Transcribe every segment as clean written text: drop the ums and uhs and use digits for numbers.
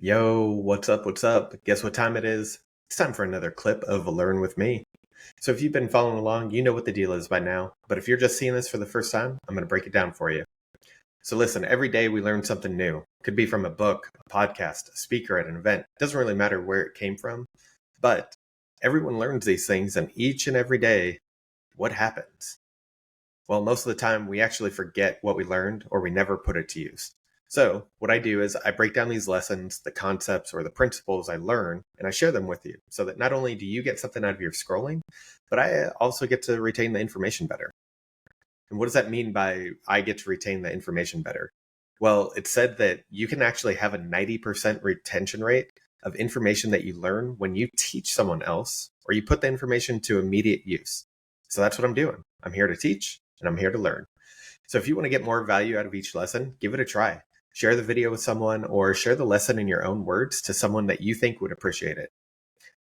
Yo, what's up? What's up? Guess what time it is? It's time for another clip of Learn with me. So, if you've been following along, you know what the deal is by now. But if you're just seeing this for the first time, I'm going to break it down for you. So, listen, every day we learn something new. Could be from a book, a podcast, a speaker at an event. Doesn't really matter where it came from. But everyone learns these things, and each and every day, what happens? Well, most of the time we actually forget what we learned or we never put it to use. So, what I do is I break down these lessons, the concepts or the principles I learn, and I share them with you so that not only do you get something out of your scrolling, but I also get to retain the information better. And what does that mean by I get to retain the information better? Well, it's said that you can actually have a 90% retention rate of information that you learn when you teach someone else or you put the information to immediate use. So that's what I'm doing. I'm here to teach and I'm here to learn. So if you want to get more value out of each lesson, give it a try. Share the video with someone or share the lesson in your own words to someone that you think would appreciate it.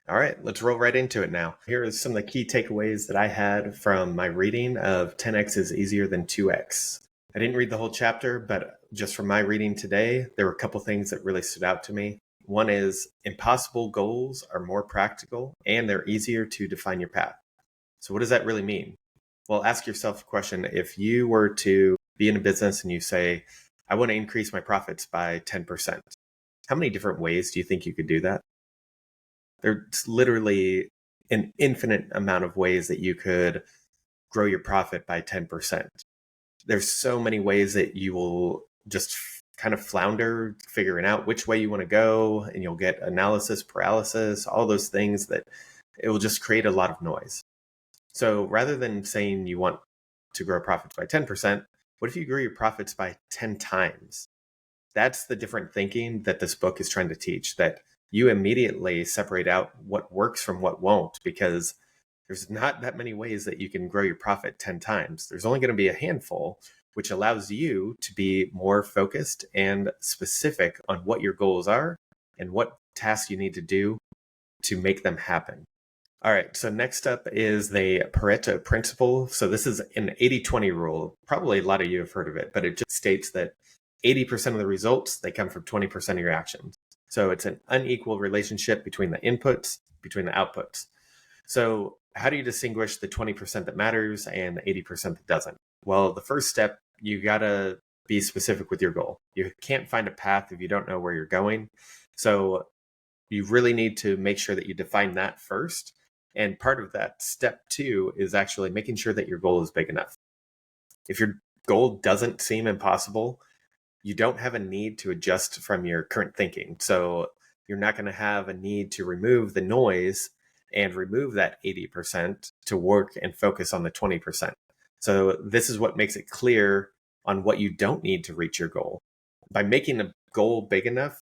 All right, let's roll right into it now. Here are some of the key takeaways that I had from my reading of 10x is easier than 2x. I didn't read the whole chapter, but just from my reading today, there were a couple things that really stood out to me. One is impossible goals are more practical and they're easier to define your path. So what does that really mean? Well, ask yourself a question. If you were to be in a business and you say, I want to increase my profits by 10%, how many different ways do you think you could do that? There's literally an infinite amount of ways that you could grow your profit by 10%. There's so many ways that you will just kind of flounder figuring out which way you want to go, and you'll get analysis paralysis, all those things that it will just create a lot of noise. So rather than saying you want to grow profits by 10%, what if you grow your profits by 10 times? That's the different thinking that this book is trying to teach, that you immediately separate out what works from what won't, because there's not that many ways that you can grow your profit 10 times. There's only going to be a handful, which allows you to be more focused and specific on what your goals are and what tasks you need to do to make them happen. All right, so next up is the Pareto Principle. So this is an 80-20 rule. Probably a lot of you have heard of it, but it just states that 80% of the results, they come from 20% of your actions. So it's an unequal relationship between the inputs, between the outputs. So how do you distinguish the 20% that matters and the 80% that doesn't? Well, the first step, you got to be specific with your goal. You can't find a path if you don't know where you're going. So you really need to make sure that you define that first. And part of that step 2 is actually making sure that your goal is big enough. If your goal doesn't seem impossible, you don't have a need to adjust from your current thinking. So you're not going to have a need to remove the noise and remove that 80% to work and focus on the 20%. So this is what makes it clear on what you don't need to reach your goal. By making a goal big enough,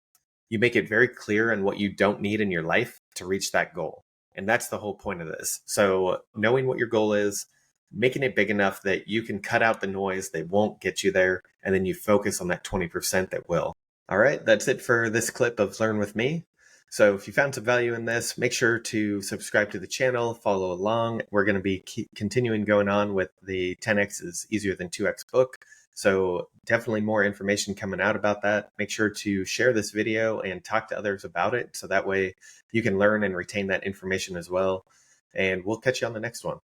you make it very clear on what you don't need in your life to reach that goal. And that's the whole point of this. So knowing what your goal is, making it big enough that you can cut out the noise that won't get you there, and then you focus on that 20% that will. All right, that's it for this clip of Learn with me. So if you found some value in this, make sure to subscribe to the channel, follow along. We're going to be continuing going on with the 10x is easier than 2x book. So definitely more information coming out about that. Make sure to share this video and talk to others about it, so that way you can learn and retain that information as well. And we'll catch you on the next one.